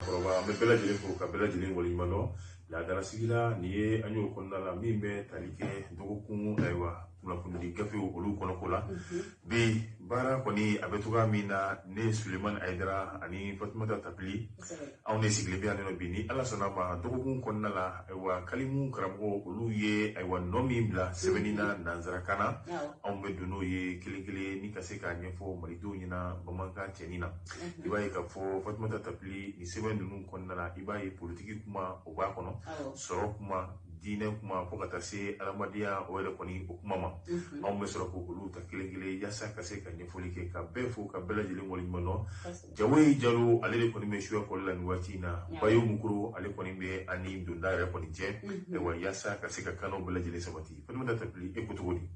Makoroba me bela jelen ko ka bela jelen wali mano la dara sigila ni ye anyo konna la mi be talike dogokun aywa kunafundi gafe olu kono kola bi bara koni abetuga mina ne Suleiman Aidara ani Fatimata Tapli on ne sigle bi aneno bini ala sona ma dogokun konna la aywa kalimu karabo olu ye aywa nomi bla sebenina nanzara kana on be duno ye kilikili ni kaseka nyefo marido nyina bamanka tenina ibaye ka fo Fatimata Tapli ni seben dunu konna la ibaye politiki kuma oba kono soro kuma dine kuma fo kata se alamadiya o yɛrɛ kɔni o kuma ma anw bɛ sɔrɔ ko olu ta kelen kelen yasa ka se ka ɲɛfɔli kɛ ka bɛɛ fo ka bɛɛ lajɛlen waleɲuman dɔn Jawoyi Jalo ale de kɔni bɛ suya kɔli la nin waati in na Bayo Mukuro ale kɔni bɛ ani donda yɛrɛ kɔni cɛ ayiwa yasa ka se ka kanw bɛɛ lajɛlen sabati Fatimata Tapli e ko cogo di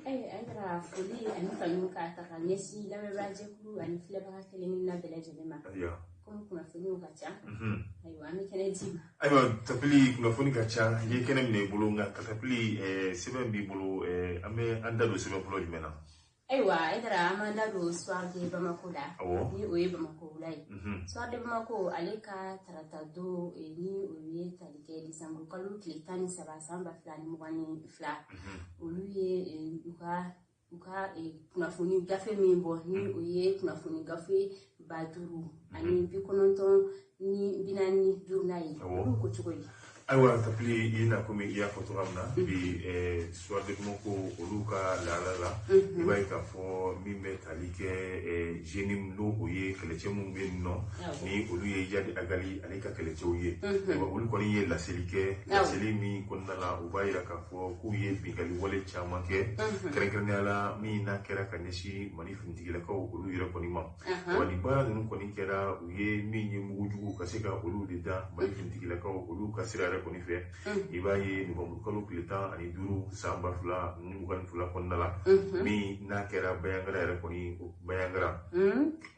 Aidara foli ani kanu ka ta ka ɲɛsin lamɛnbaajɛkulu ani filɛbaga kelen na bɛɛ lajɛlen ma kunnafoniw ka ca ayiwa an bɛ kɛnɛ di ma ayiwa Tapli kunnafoni ka ca ye kɛnɛ minɛ i bolo nka ka Tapli sɛbɛn b'i bolo an bɛ an da don sɛbɛn fɔlɔ jumɛn na ayiwa Aidara an b'an da don Soir de Bamako la ni o ye Bamako wula ye Soir de Bamako ale ka tarata don ni o ye tali kɛ Desanburu kalo tile 13 san 2022 olu ye u ka kunnafoni gafe min bɔ ni o ye kunnafoni gafe 50 ani 95 ye olu ko cogo di ayiwa Tapli i na komi i y'a fɔ cogoya min na bi Soir de Bamako olu ka lahala la i b'a ye k'a fɔ min bɛ tali kɛ jeune n'o o ye kɛlɛcɛ minnu bɛ yen nɔ ni olu ye Yadi Agali ale ka kɛlɛcɛw ye ayiwa olu kɔni ye laseli kɛ laseli min kɔnɔna la u b'a jira k'a fɔ k'u ye bingali wale caman kɛ kɛrɛnkɛrɛnnenya la min n'a kɛra ka ɲɛsin Mali finitigilakaw olu yɛrɛ kɔni ma wa nin baara ninnu kɔni kɛra u ye min ye mugujugu ka se ka olu de da Mali finitigilakaw olu ka sira yɛrɛ kɔni fɛ i b'a ye Novembre kalo tile 15 san 2022 kɔnɔna la min n'a kɛra Bayangara yɛrɛ kɔni Bayangara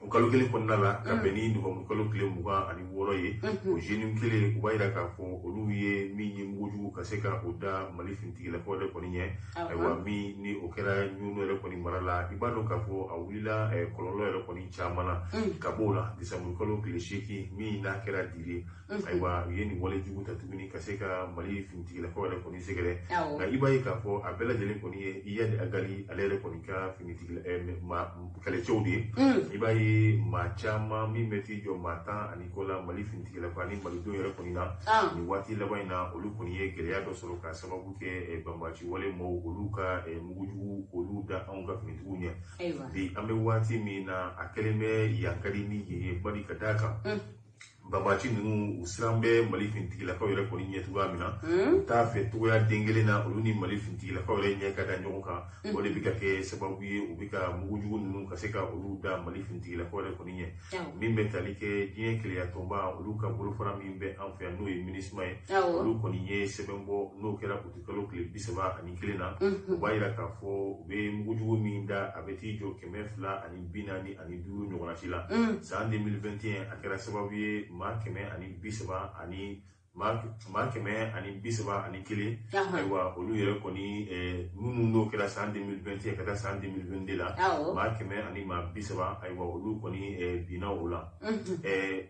o kalo kelen kɔnɔna la ka bɛn ni Novembre kalo tile 26 ye o jeune kelen u b'a jira k'a fɔ olu ye min ye mugujugu ka se ka o da Mali finitigilakaw yɛrɛ kɔni ɲɛ ayiwa min ni o kɛra ɲunu yɛrɛ kɔni mara la i b'a dɔn k'a fɔ a wulila kɔlɔlɔ yɛrɛ kɔni caman na ka b'o la Desanburu kalo tile 8 min n'a kɛra diri ayiwa u ye nin wale jugu ta tuguni ka se ka Mali finitigilakaw yɛrɛ kɔni sɛgɛrɛ nka i b'a ye k'a fɔ a bɛɛ lajɛlen kɔni ye Yadi Agali ale yɛrɛ kɔni ka kɛlɛcɛw de ye i b'a ye maa caman min bɛ t'i jɔ maa 10 ani kɔ la Mali finitigilakaw ani malidenw yɛrɛ kɔni na nin waati laban in na olu kɔni ye gɛlɛya dɔ sɔrɔ ka sababu kɛ banbaci wale maaw olu ka mugujugu olu da anw ka finitigiw ɲɛ bi an bɛ waati min na a kɛlen bɛ yankari ni yen ye bari ka d'a kan banbaci ninnu u siran bɛ Mali finitigilakaw yɛrɛ kɔni ɲɛ cogoya min na u t'a fɛ togoya den kelen na olu ni Mali finitigilakaw yɛrɛ ɲɛ ka da ɲɔgɔn kan o de bɛ ka kɛ sababu ye u bɛ ka mugujugu ninnu ka se ka olu da Mali finitigilakaw yɛrɛ kɔni ɲɛ min bɛ tali kɛ diɲɛ kelenya tɔnba olu ka bolofara min bɛ an fɛ yan n'o ye MINUSMA ye olu kɔni ye sɛbɛn bɔ n'o kɛra uti kalo tile 31 na u b'a jira k'a fɔ u bɛ mugujugu min da a bɛ t'i jɔ 245 ɲɔgɔnna ci la san 2021 a kɛra sababu ye maa 131 ayiwa olu yɛrɛ kɔni minnu n'o kɛra san 2021 ka taa san 2022 la maa 130 ayiwa olu kɔni binna o la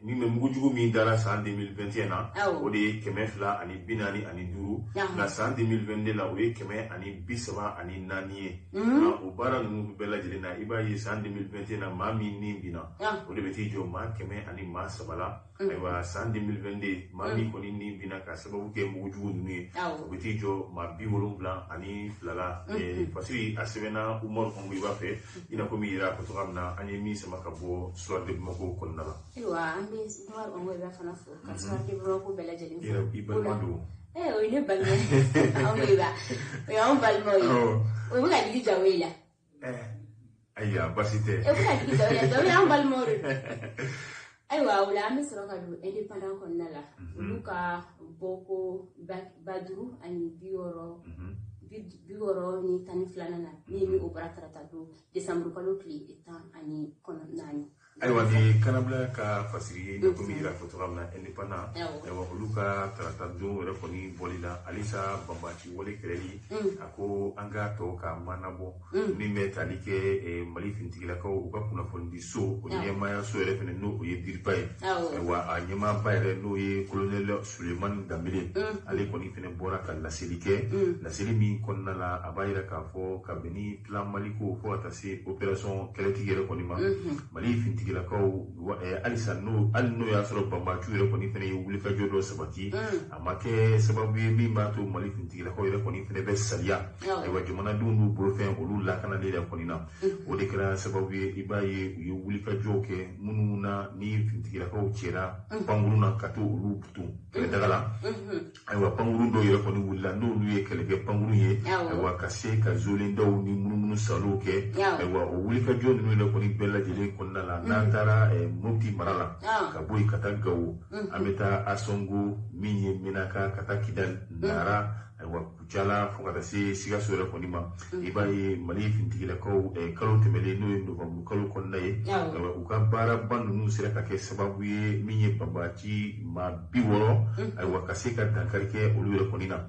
min bɛ mugujugu min dara san 2021 na o de ye 245 nka san 2022 la o ye 134 ye nka o baara ninnu bɛɛ lajɛlen na i b'a ye san 2021 na maa min ni binna o de bɛ t'i jɔ maa 103 la ayiwa san 2022 maa min kɔni ni binna ka sababu kɛ mugujugu ninnu ye o bɛ t'i jɔ maa 72 la Fasiri a sɛbɛnna Umaru Angoyiba fɛ i na komi yɛrɛ a fɔ cogoya min na an ye min sama ka bɔ Soir de Bamako kɔnɔna la ayiwa an bɛ Umaru Angoyiba fana fo ka Soir de Bamako bɛɛ lajɛlen fo i balima don o ye ne balima Angoyiba o y'anw balimaw ye o bɛ ka digi Jawoyi la ayiwa baasi tɛ o bɛ ka digi Jawoyi la Jawoyi y'anw balimaw de ayiwa o la an bɛ sɔrɔ ka don indépendant kɔnɔna la olu ka bɔko 50 ani 62 na min o bara tarata don Desanburu kalo tile 14 aywa ni kanabla ka fasiri na ko mi ira ko tramna independent aywa oluka tarata do re ko ni bolila alisa bambaci wole keleli ako anga to ka manabo mi metalike mali fintigila ko ka kuna fondi so o yema ya so re fene no o ye dirpay aywa anyema bayre no ye colonel Suleiman Dambele ale ko ni fene bora ka la selike la selimi konna la abayra ka fo ka beni plan maliko fo atasi opération keleti ko ni ma mali fintigila ko alisa no alno ya soro bamba tuire ko ni fene wuli ka jodo sabati amake sababu mi ba to mali fintigila ko ko ni fene be salia ay wajumana dundu brofen olu la kana le ko ni na o de kra sababu ibaye yu wuli ka joke mununa ni fintigila ko chera panguruna kato olu putu kele dagala ay wa panguru do yere ko ni wulla no lu ye kele be panguru ye ay wa kase ka zole ndaw ni mununu saloke ay wa o wuli ka jodo no le ko ni bella jele ko na la tara mopti marala ka boy kata gawo ameta asongo minye minaka kata kidal nara aywa kujala fokata si siga sore ko nima ibaye mali fintigila ko kalo temele no novembre kalo ko naye aywa uka bara bandu nu sira ka ke sababu ye minye babati ma biworo aywa kaseka dankarke olu ko nina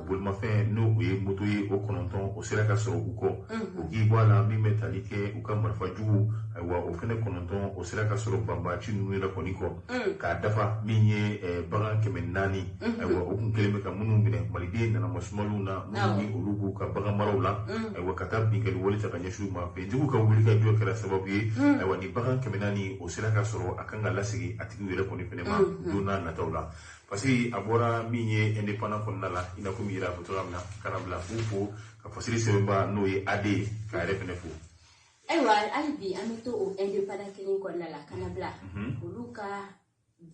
bulma fe no ye moto ye o kononton o sira ka soro uko o gi wala mi metalike uka marfa jugu aywa o fene kononton o sira ka soro babati nu ko niko ka dafa minye bagan kemenani aywa o kun keleme ka munu mine malide na masmaluna muni olugu ka bagamaraw la aywa kata bingal wali ta kanyashu ma fe jugu ka wuli ka jo kala sababu ye aywa ni bagan kemenani o sira ka soro akanga lasigi atigi wele ko ni fene ma dona na tawla parce abora minye indépendant kon nala ina ko mira ko tolamna kanabla fufo ka fasiri semba no ye ade ka refene fu aywa albi amito o indépendant kin kon nala kanabla oluka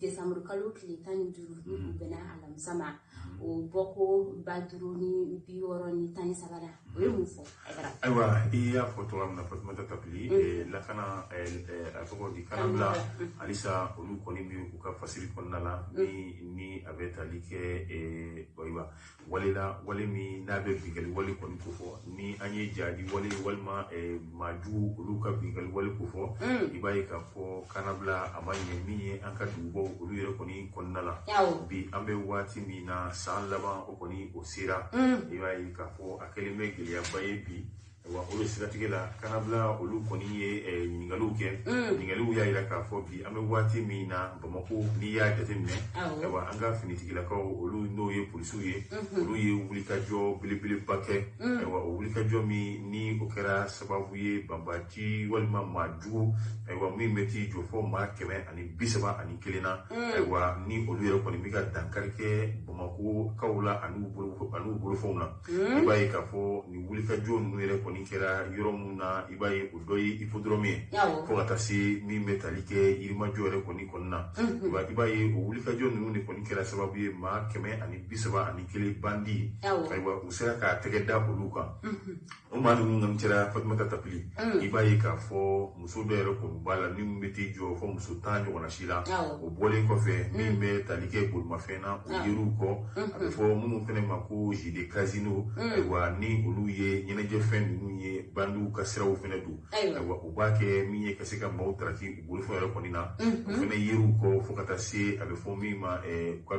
décembre kalo kilitani duru ni bena alam sama o boko baduru ni bioro ni tani sabara o yumufo aywa iya foto amna fatma tapli la kana afoko di kanabla alisa olu koni mi uka fasiri konnala ni aveta like boywa wale mi nabe bigal wale koni kofo ni anye jadi wale walma maju olu ka bigal wale kofo ibaye ka fo kanabla amanye mi anka dubo olu yere koni konnala bi ambe wati mi na san laban o koni o sira ibaye ka fo akeleme gele baye bi wa olu sira tigela kanabla olu koni ye ningaluke ningalu ya ila ka fo bi ambe wati mi na bamako ni ya jatemne wa anga fini tigela ko olu no ye polisu ye olu ye wulika jo bilibili bake wa wulika jo mi ni okera sababu ye bambati walma maju wa mi meti jo fo ma keme ani bisaba ani kelena wa ni olu yero koni miga dankarke bamako kawla anu bulu fona ibaye ka fo ni wulika jo no yero koni kera yoromuna ibaye udoyi ifodrome fo katasi mi metalike irima jo yero koni konna ibaye wulika jo no ni koni kera sababu ye ma keme ani bisaba ani kele bandi aywa usera ka tegeda oluka o manu ngam tira fatma tapli ibaye ka fo muso do yero ko bala ni meti jo fo muso tanjo wana shila o bole ko fe mi metalike ko mafena o yiru ko abe fo munu fene mako jide casino aywa ni oluye nyene je fen ni bandu kasira o fene du aywa o bake mi ye kasika mautraki bulu fo yero ko nina o fene yiru ko fo kata se abe fo mi ma ko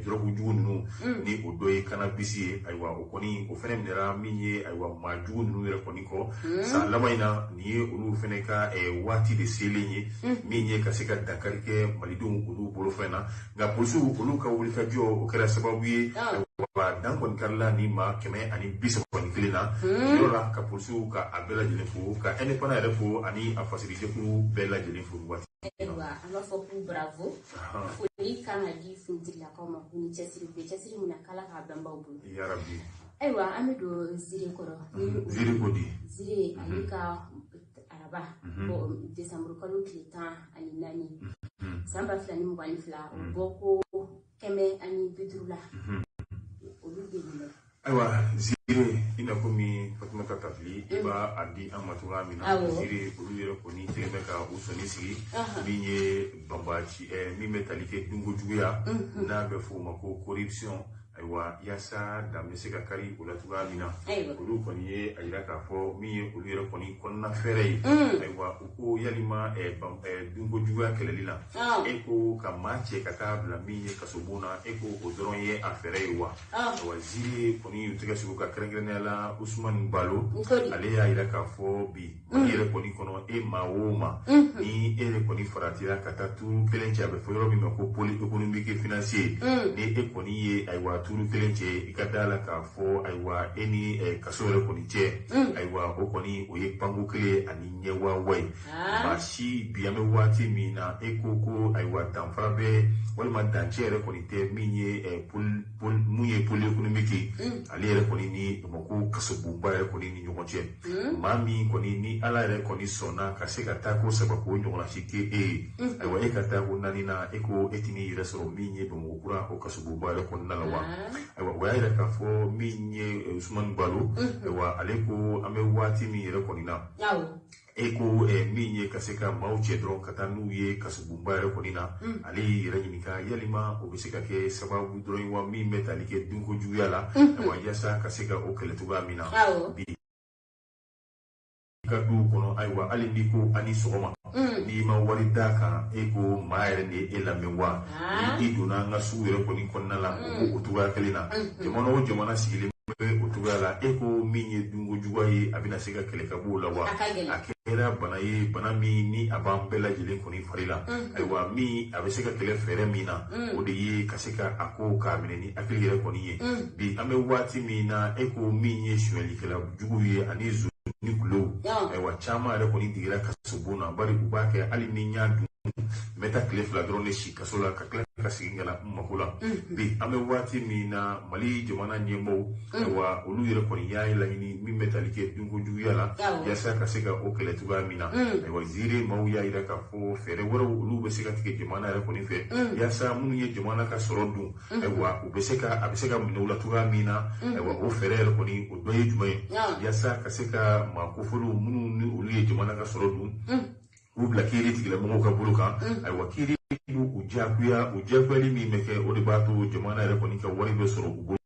drogu junu ni o doyi kanabisi aywa o koni o fene minera minye aywa maju nu yere koni ko sa lamayna ni olu fene ka wati de selenye minye kasika dakarike malidum olu bolo fena ga polisu olu ka wuli ka jo o kera sababu ye wa dan kon karla ni ma keme ani bisa kon kilina yola ka polisu ka abela jelefu ka indépendant refo ani a facilité pour bela jelefu wati aywa ama foku bravo fuli kana di funtila kama kuni chesiri munakala ka bamba ubu ya rabbi aywa amido zire koro zire kodi zire alika araba bo décembre kalo klitan ani nani samba flani mwani fla boko keme ani bidrula olude no aywa zire ina komi fatma tapli iba adi amatura mina zire olu yere koni tegeme ka usoni sigi minye bambachi mi metalike dungo juya na be fo mako corruption aiwa yasa da mesika kari ula tuga mina ulu koni ye ayira ka fo mi ulu yere koni konna fere aiwa uko yalima dungo juga kelelila eko kamache katabla mi kasobuna eko odoron ye afere wa waziri koni utega suka krengenela Usman Balo ale ayira ka fo bi yere koni kono maoma ni ere koni faratira katatu kelenche abe fo yoro bi mako poli économique et financier ni ekoni ye aiwa turu kelenche ikadala ka fo aiwa eni kasore koni che aiwa okoni oye pangu kele ani nyewa wai bashi biame wati mina ekoko aiwa tamfrabe walma danchere koni te minye pol muye poli économique ali ere koni ni moko kasobumba ere koni ni nyokonche mami koni ni ala ere koni sona kaseka tako sabako nyokona shike aiwa ekata nina eko etini resoro minye bomokura o kasobumba ere koni nalawa aiwa waira ka fo minye Usman Balo aiwa aleko ame wati mi ere koni na eko minye kaseka mauche dron katanu ye kasobumba ere koni na ali renyika yalima obiseka ke sababu dron wa mi metalike dunko juyala aiwa yasa kaseka okeletuga mina kadu kono aiwa ali ndiko ani sogoma ni ma wari daka eko maere ne elamewa ni iduna ngasu yere koni konnala otuga kelina jamana sigile otugala eko minye dungo juwaye abina sega keleka bula wa akera bana mi ni abambela jelen koni farila aiwa mi abesega kele fere mina ode ye kaseka ako kamine ni akile koni ye bi ame wati mina eko minye shweli kala juguye anizu ni kulo aiwa chama ale koni digira kasubuna bari ubake ali minya meta klef la drone shi kasola kakla kasingala makula bi ame wati mina mali jamana nyemo wa olu yere koni yayi la ni mi metalike dungo juyala yasa kaseka okele tuga mina wa zire mau ya ira ka fo fere woro olu beseka tike jamana yere koni fe yasa munu ye jamana ka sorodu wa ubeseka abeseka munula tuga mina wa o fere yere koni odoye jume yasa kaseka makufulu munu ni olu ye jamana ka sorodu ubla kiri tigila mungu kabuluka aiwa kiri ujakuya li mi meke ode batu jamana yere koni ka wari be soro ubulo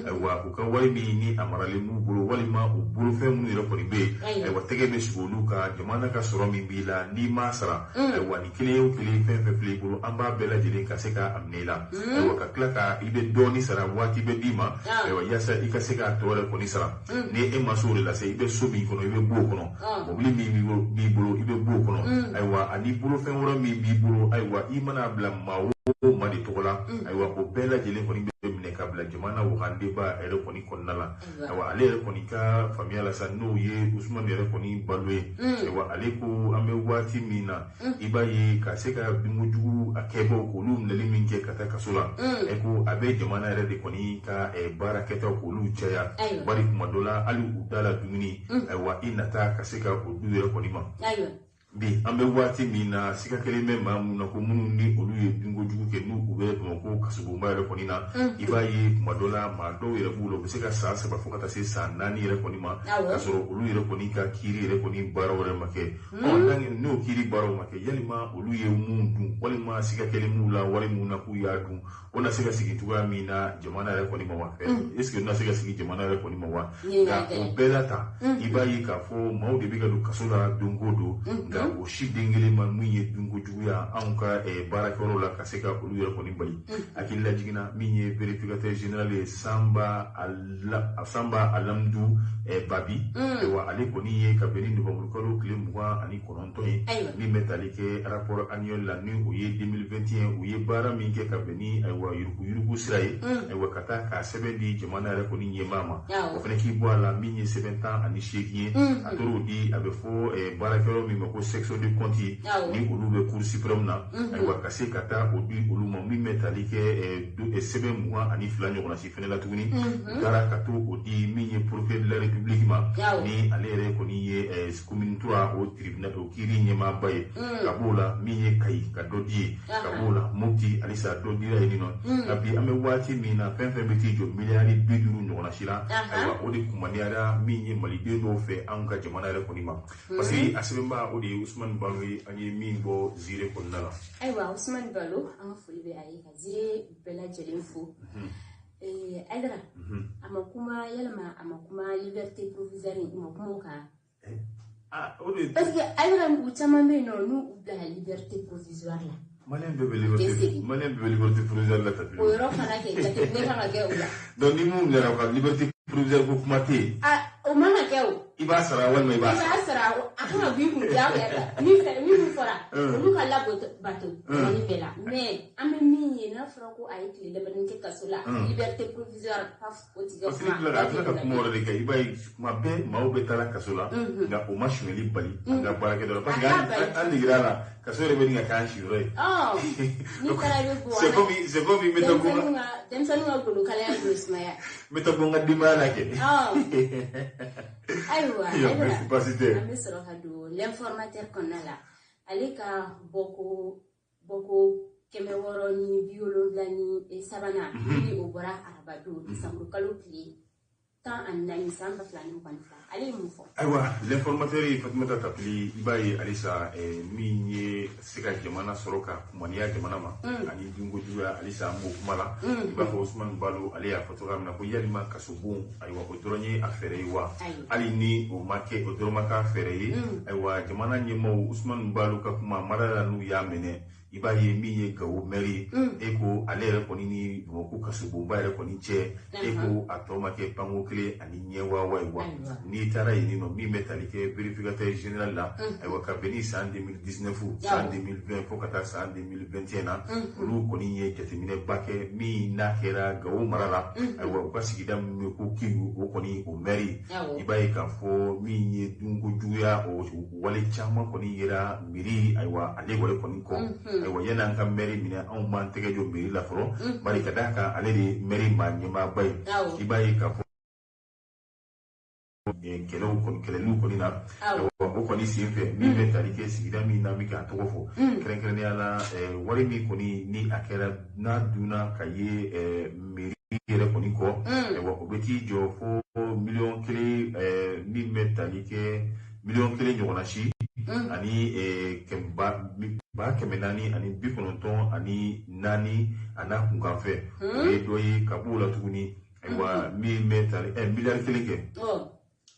aiwa uka wari mi ni amarale mu bulo wali ma ubulo fe mu yere koni be aiwa tege be shugoluka jamana ka soro mi bila ni masara aiwa ni kile fe play bulo amba bela jele ka seka amnela aiwa ka klaka ibe doni sara wati be dima aiwa yasa ikaseka tore koni sara ne e masore la se ibe sobi kono ibe bo kono mobili mi bulo ibe bo kono aiwa ani bulo fe woro mi bi bulo aiwa imana bla mawo madi tokola aiwa o bela jele koni be mine kabla jamana wo hande ba ere koni konnala aiwa ale ere koni ka famia la sanu ye Usman ere koni balwe aiwa ale ko ame wati mina ibaye ka seka bimuju akebo ko lum le liminke kata kasula eko abe jamana ere de koni ka baraketa ko lu chaya bari kuma dola ali udala dumini aiwa inata ka seka ko du ere koni ma bi ambe wati mina sika keleme mamu na ko munu ni olu ye dungo jugu ke nu ube ko kasubumba yere koni na ibaye madola mado yere bulo be sika sa se ba fokata se sa nani yere koni ma kasoro olu yere koni ka kiri yere koni baro yere make on dangi no kiri baro make yalima olu ye mundu wali ma sika kelemu la wali muna ku ya du ona sika sigi tuga mina jamana yere koni ma wa est-ce que na sika sigi jamana yere koni ma wa ga o belata ibaye ka fo mawde biga du kasola dungo do o shi dengele man munye dungo juya anka barakoro la kaseka olu yere koni bali akilla jigina minye vérificateur général Samba Alamdu Babi wa ale koni ye kabeni de bamurukolo kle mwa ani kononto ye ni metalike rapport annuel la nu o ye 2021 o ye bara minke kabeni wa yuruku siraye wa kata ka sebendi jamana yere koni nyemama o fene ki bo ala minye 7 ans ani shekiye atoro di abefo barakoro mi mako section de compte ni olu be cour suprême na aiwa kase kata odi olu mo mi metalike sebe mois ani fla nyogona si fene la tuguni dara kato odi minye procureur de la république ma ni alere koni ye commune 3 au tribunal o kiri nyema baye kabola minye kai kadodi kabola mukti alisa dodi la ni non abi ame wati mina fenfe beti jo milliard biduru nyogona sila aiwa odi kumaniara minye malide do fe anka jamana re koni ma parce que asibemba odi Usman Balo ani mingo zire konnala aiwa Usman Balo an folibe ayi ka zire bela jelen fo Adra amakuma yalma amakuma liberté provisoire amakuma ka parce que Adra uchama mbeno nu la liberté provisoire la Malien bebe liberté provisoire la tapi o yoro fana ke take ne ka ga ula donc ni mum le rafa liberté provisoire ko kuma te o mana ke o iba sara wal mai ba sara akama bi ku ja ya mi fora lu ka la bato ni bela mais ame mi na fora ko ay kle le banin ke kasula liberté provisoire paf ko tiga ma la ka mo re ke iba ma be ma o betala kasula nga o mashmeli bali nga barake do parce que an digrala kasore be nga kan shi roy ni kara be bo c'est comme meta ko dem sanu ko lu kala ya smaya meta ko nga dimana ke aywa capacité amesoro hadu l'informateur konala alika boko keme woro ni biolo lani sabana ni obora arabado samru kalukli tan annani samba flani mpanfa ali mufo aywa l'informateur Fatimata Tapli ibaye alisa minye sika jamana soroka kumania jamana ma ani dungo juya alisa mbo kumala iba Osman Balo ali ya photographe na ko yalima kasubun aywa odronye afere wa ali ni o make odroma ka afere aywa jamana nyemo Usman Balo ka kuma marala nu ya mene ibaye minye gawo meri eko alere koni ni boku kasubun ba re koni che eko atoma ke pangokle ani nyewa wa ni tara yini no mi metalike vérificateur général la aywa ka beni san 2019 san 2020 pokata san 2021 lu koni ye jatemine bake mi na kera gawo marala aywa ka sigida mi ko kiwu o koni o meri ibaye ka fo mi ye dungo juya o wale chama koni yera miri aywa ale wale koni ko aywa yana kan meri mina an man tege jo miri la foro bari kadaka ale de meri ma nyema bay ibaye ka fo kelelu koni na o koni sife mi metalike sigida mi na mi ka to fo krenkrene ala wari mi koni ni akera na duna kaye miri yere koni ko o beti jo fo million kele mi metalike million kele nyona shi ani kemba ba kemenani ani bikononton ani nani ana kunkanfe e doyi kabula tuguni aywa mi metal milliard kele ke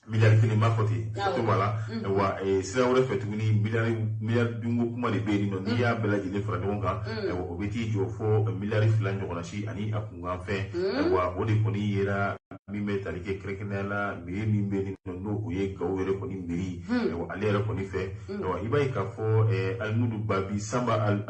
milliard kele makoti to wala wa sira wala fetuguni milliard dungo kuma de be no ni ya bela jele fra donga o beti jo fo milliard flan jona shi ani akunkanfe wa o de koni yera mi metal ke krekenela mi be no ko ye gawere koni mbiri wa alera koni fe wa ibai ka fo almudu babi samba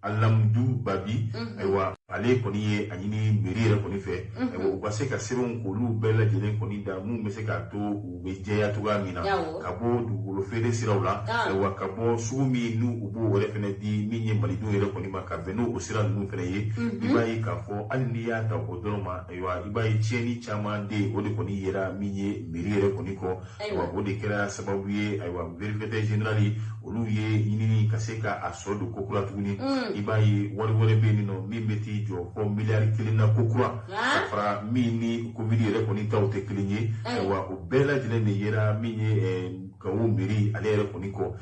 alamdu babi aywa ale koni ye anyini mbiri re koni fe wa ubase ka seron ko lu bela jele koni da mu mese ka to ubeje ya tuga mina kabo du golo fede sirawla wa kabo sumi nu ubu wore fene di minye malidu re koni maka beno osira nu fene ye ibai ka fo alniya ta odoroma aywa ibai cheni chama de ode koni yera minye mbiri re koni ko wa ode kera sababu ye aywa vérificateur général olu ye yinini kaseka asodo kokura tuguni ibayi wari be ni no mi meti jo fo milliard kilina kokura afra mi ni covid yere koni tawte kilinye wa o bela jile ne yera mi ye kawo mbiri ale yere koni ko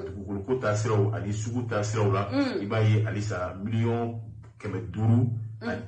tukulu ko tasiraw ali sugu tasiraw la ibayi alisa million keme duru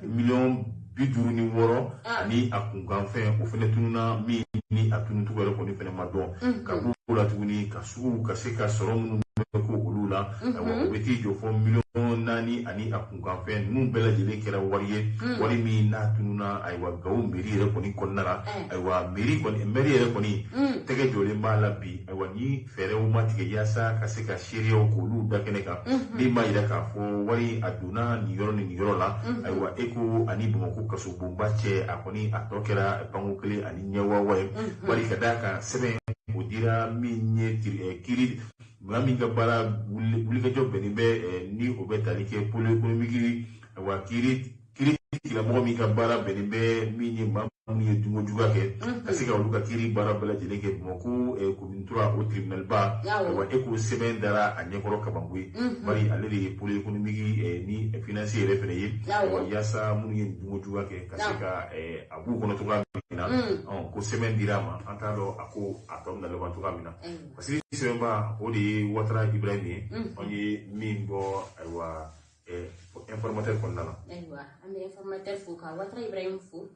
million biduru ni woro ani akunganfɛ o fɛnɛ tununa min ni a tunutugu yɛrɛ kɔni fɛnɛ ma dɔn ka b'o la tuguni ka sugu ka se ka sɔrɔ minnu bɛ ko olu la o bɛ t'i jɔ fɔ miliyɔn 4 ani a kunkanfɛn ninnu bɛɛ lajɛlen kɛra wari ye wari min n'a tununa ayiwa Gawo mairie yɛrɛ kɔni kɔnɔna la ayiwa mairie yɛrɛ kɔni tɛgɛ jɔlen b'a la bi ayiwa ni fɛɛrɛw ma tigɛ yaasa ka se ka seereyaw k'olu da kɛnɛ kan min b'a yira k'a fɔ wari a donna nin yɔrɔ ni nin yɔrɔ la ayiwa ECHO ani Bamakɔ kasobonba cɛ a kɔni a tɔ kɛra panko kelen ani ɲɛwawa ye bari ka d'a kan sɛbɛn o dira min ye kiiri maa min ka baara wulikajɔ bɛnnen bɛ ni o bɛ tali kɛ pôle économique wa kiiri tigilamɔgɔ min ka baara bɛnnen bɛ min ye maa minnu ye dunko juguya kɛ ka se ka olu ka kiiri baara bɛɛ lajɛlen kɛ Bamakɔ commune 3 o tribunal ba wa ECHO sɛbɛn dara a ɲɛkɔrɔ kabanko ye bari ale de ye pôle économique ni financier yɛrɛ fɛnɛ ye wa yaasa minnu ye dunko juguya kɛ ka se ka a b'u kɔnɔ cogoya min na ko sɛbɛn dira a ma an t'a dɔn a ko a tɔ bɛna laban cogoya min na parce que sɛbɛnba o de ye Ouattara Ibrahim ye an ye min bɔ ayiwa informateur konnala aywa ame informateur fu ka watra Ibrahim fu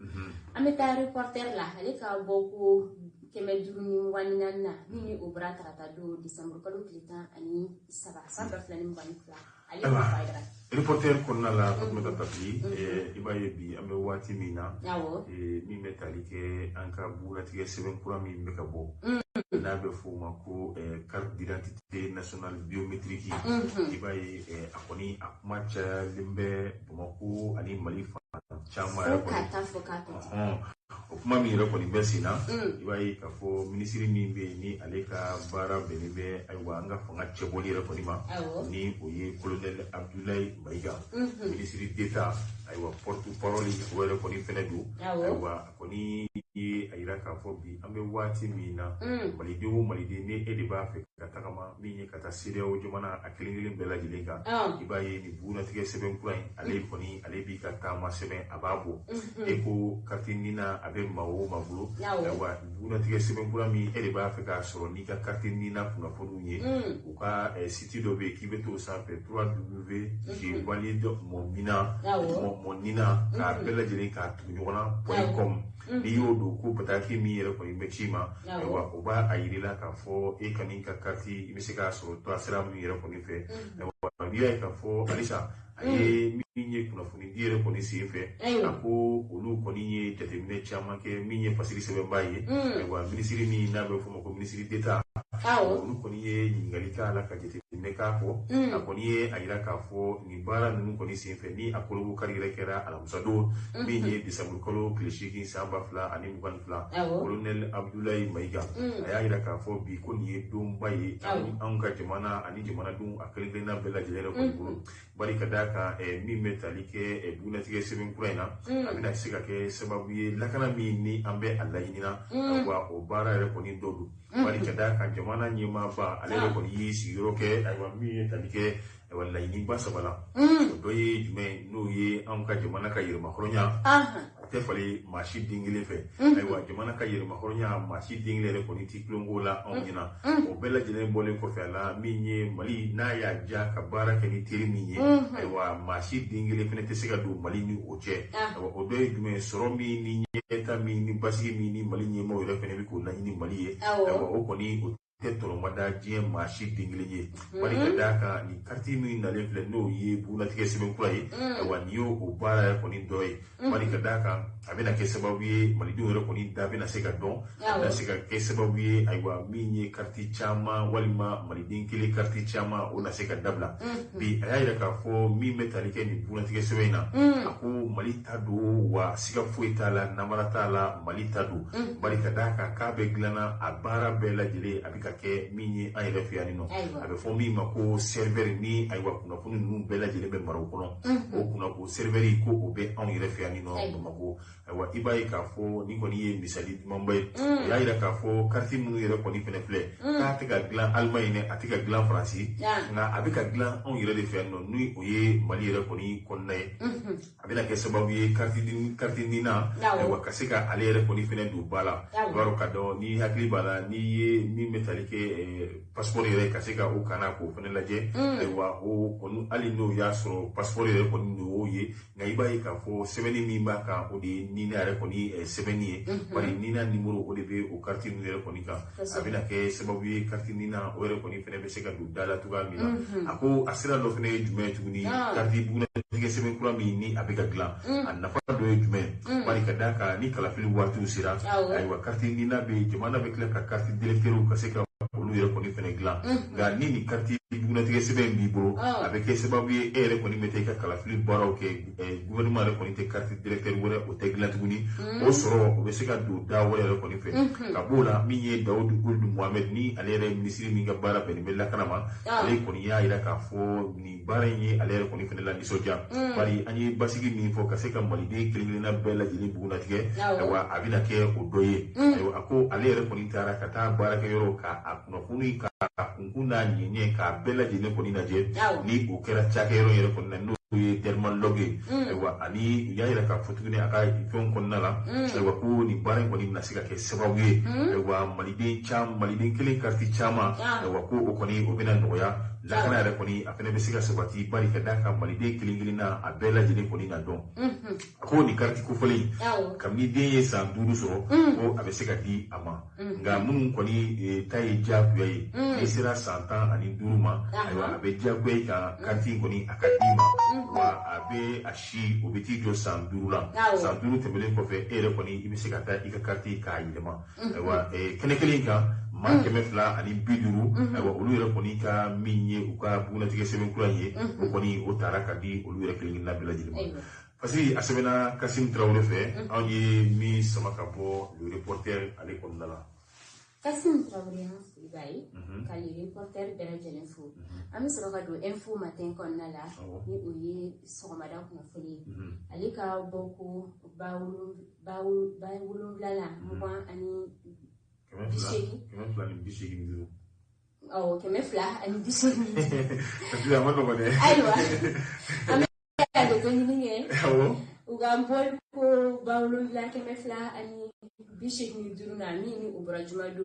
ame ta reporter la ale ka boku keme duruni waninana ni obra tarata do December ko kilita ani saba saba flani mbani fla ale ko faidra reporter konnala ko meta tapi ibaye bi ame wati mina mi metalike anka bulatike seben kura mi mbeka bo na be fuma ko carte d'identité nationale biométrique ibaye akoni akmacha limbe bamako ani Mali fa chama ya ko kuma mi yɛrɛ kɔni bɛ sen na I b'a ye k'a fɔ minisiri min bɛ yen ni ale ka baara bɛnnen bɛ ayiwa an ka fanga cɛbɔli yɛrɛ kɔni ma ni o ye colonel Abdoulaye Mayiga minisiri d'État ayiwa porte-parole o yɛrɛ kɔni fɛnɛ don ayiwa kɔni ye a yira k'a fɔ bi an bɛ waati min na maliden o maliden ni e de b'a fɛ ka tagama min ye ka taa CEDEAO jamana a kelen-kelen bɛɛ lajɛlen kan I b'a ye nin bugunatigɛ sɛbɛn kura in ale kɔni ale b'i ka taama sɛbɛn a b'a bɔ e ko carte nina a bɛ maa o maa bolo ayiwa bugunatigɛ sɛbɛn kura min e de b'a fɛ k'a sɔrɔ n'i ka carte nina kunnafoniw ye u ka site dɔ bɛ yen k'i bɛ t'o sanfɛ www.valide-mon-nina k'a bɛɛ lajɛlen k'a tugu ɲɔgɔn na .com n'i y'o don ko bataki min yɛrɛ kɔni bɛ ci ma ayiwa o b'a a yirila k'a fɔ e ka n'i ka carte I bɛ se k'a sɔrɔ taasira min yɛrɛ kɔni fɛ ayiwa n'i y'a ye k'a fɔ halisa a ye min ye kunnafoni di yɛrɛ kɔni sen fɛ a ko olu kɔni ye jateminɛ caman kɛ min ye fasigi sɛbɛnba ye ayiwa minisiri min n'a bɛ fɔ ma ko minisiri d'État olu kɔni ye ɲininkali k'a la ka jateminɛ k'a kɔ a kɔni ye a yira k'a fɔ nin baara ninnu kɔni sen fɛ ni a kolobo kari yɛrɛ kɛra alamisa don min ye December kalo tile 8 san 2022 colonel Abdoulaye Mayiga a y'a yira k'a fɔ bi ko nin ye donba ye anw ka jamana ani jamanadenw a kelen-kelenna bɛɛ lajɛlen yɛrɛ kɔni bolo bari ka d'a kan min bɛ tali kɛ bugunatigɛ sɛbɛn kura in na a bɛna se ka kɛ sababu ye lakana min ni an bɛ a laɲinina wa o baara yɛrɛ kɔni dɔ don bari ka d'a kan jamana ɲɛmaaba ale yɛrɛ kɔni y'i sigiyɔrɔ kɛ ayiwa min ye tali kɛ ayiwa laɲiniba saba la o dɔ ye jumɛn n'o ye anw ka jamana ka yɛrɛmahɔrɔnya a tɛ fali maa si den kelen fɛ ayiwa jamana ka yɛrɛmahɔrɔnya maa si den kelen yɛrɛ kɔni tɛ tulonko la anw ɲɛna o bɛɛ lajɛlen bɔlen kɔfɛ a la min ye Mali n'a y'a ja ka baara kɛ ni teri min ye ayiwa maa si den kelen fɛnɛ tɛ se ka don Mali ni o cɛ ayiwa o dɔ ye jumɛn sɔrɔ min ni ɲɛta min ni basigi min ni Mali ɲɛmaaw yɛrɛ fɛnɛ bɛ k'o laɲini Mali ye ayiwa o kɔni o tɛ tɔrɔmada diɲɛ maa si den kelen ye bari ka d'a kan nin carte min nalen filɛ n'o ye bugunatigɛ sɛbɛn kura ye ayiwa nin y'o o baara yɛrɛ kɔni dɔ ye bari ka d'a kan a bɛna kɛ sababu ye malidenw yɛrɛ kɔni da bɛna se ka dɔn a bɛna se ka kɛ sababu ye ayiwa min ye carte caman walima maliden kelen carte caman o na se ka dabila bi a y'a yira k'a fɔ min bɛ tali kɛ nin bugunatigɛ sɛbɛn in na a ko Mali ta don wa siga foyi t'a la namara t'a la Mali ta don bari ka d'a kan k'a bɛ dilanna a baara bɛɛ lajɛlen a bɛ ka kɛ min ye an yɛrɛ fɛ yan nɔ a bɛ fɔ min ma ko serveur ni ayiwa kunnafoni ninnu bɛɛ lajɛlen bɛ mara o kɔnɔ o serveur ko o bɛ anw yɛrɛ fɛ yan nɔ Bamakɔ ayiwa i b'a ye k'a fɔ ni kɔni ye misali dumanba ye o y'a yira k'a fɔ carte minnu yɛrɛ kɔni fɛnɛ filɛ k'a tɛ ka dilan Allemagne a tɛ ka dilan Faransi nka a bɛ ka dilan anw yɛrɛ de fɛ yan nɔ ni o ye Mali yɛrɛ kɔni kɔnɔna ye a bɛna kɛ sababu ye carte nina ayiwa ka se ka ale yɛrɛ kɔni fɛnɛ don ba la i b'a dɔn ka dɔn ni hakili b'a la n'i ye min bɛ tali kɛ passeport yɛrɛ ka se ka o kana k'o fɛnɛ lajɛ ayiwa o kɔni hali n'o y'a sɔrɔ passeport yɛrɛ kɔni y'o ye nka i b'a ye k'a fɔ sɛbɛnni min b'a kan o de ye nina yɛrɛ kɔni sɛbɛnni ye bari nina nimoro o de bɛ o carte ninnu yɛrɛ kɔni kan a bɛna kɛ sababu ye carte nina o yɛrɛ kɔni fɛnɛ bɛ se ka don da la cogoya min na a ko a sira dɔ fɛnɛ ye jumɛn ye tuguni carte bugunatigɛ sɛbɛn kura min ni a bɛ ka dilan a nafa dɔ ye jumɛn bari ka d'a kan ni kalafili waatiw sera ayiwa carte nina bɛ jamana bɛ tila ka carte directeur ka se ka olu yɛrɛ kɔni fɛnɛ dilan nka ni nin carte bugunatigɛ sɛbɛn b'i bolo a bɛ kɛ sababu ye e yɛrɛ kɔni bɛ taa i ka kalafili baaraw kɛ gouvernement yɛrɛ kɔni tɛ carte directeur wɛrɛ o tɛ dilan tuguni o sɔrɔ o bɛ se ka don da wɛrɛ yɛrɛ kɔni fɛ ka b'o la min ye Dawudu Olu Mohamed ni ale yɛrɛ minisiri min ka baara bɛnnen bɛ lakana ma ale kɔni y'a yira k'a fɔ nin baara in ye ale yɛrɛ kɔni fɛnɛ la nisɔndiya bari an ye basigi min fɔ ka se ka maliden kelen-kelenna bɛɛ lajɛlen bugunatigɛ ayiwa a bɛna kɛ o dɔ ye ayiwa a ko ale yɛrɛ kɔni taara ka taa baarakɛyɔrɔ ka a kunnafoni ka kunkun n'a ɲɛɲɛ k'a bɛɛ lajɛlen kɔni lajɛ ni o kɛra cakɛyɔrɔ yɛrɛ kɔni na ye dermatologue aywa ani ya yira ka fotugune aka fon konna la aywa ko ni baran ko ni nasika ke sababu ye aywa maliden kelen karti chama aywa ko o koni o bena noya la kana yɛrɛ kɔni a fɛnɛ bɛ se ka sabati bari ka da kan maliden kelen na a bɛɛ lajɛlen kɔni na dɔn a ko ni kariti kofɔlen kabini den ye san 5 sɔrɔ ko a bɛ se ka di a ma nka minnu kɔni ta ye diyagoya ye n'i sera san 15 ma ayiwa a bɛ diyagoya ye ka kariti in kɔni a ka di ma wa a bɛ a si o bɛ t'i jɔ san 5 la san 5 tɛmɛlen kɔfɛ e yɛrɛ kɔni i bɛ se ka taa i ka kariti k'a yɛlɛma ayiwa kɛnɛ kelen kan maa 250 ayiwa olu yɛrɛ kɔni ka min ye u ka bugunatigɛ sɛbɛnkura ye o kɔni o taara ka di olu yɛrɛ kelen bɛɛ lajɛlen ma parce que a sɛbɛnna Kasim Traoré fɛ anw ye min sama ka bɔ le reporter ale kɔnɔna la Kasim Traoré an fo i b'a ye ka le reporter bɛɛ lajɛlen fo an bɛ sɔrɔ ka don info matin kɔnɔna la ni o ye sɔgɔmada kunnafoni ye ale ka bɔ ko 780 Oh, que me fla, ani disi. Tapi ama no kone. Aiwa. Ame ya do kwenye. Ugambol ko bawlo la que me fla ani bishik ni duruna ni ubrajuma do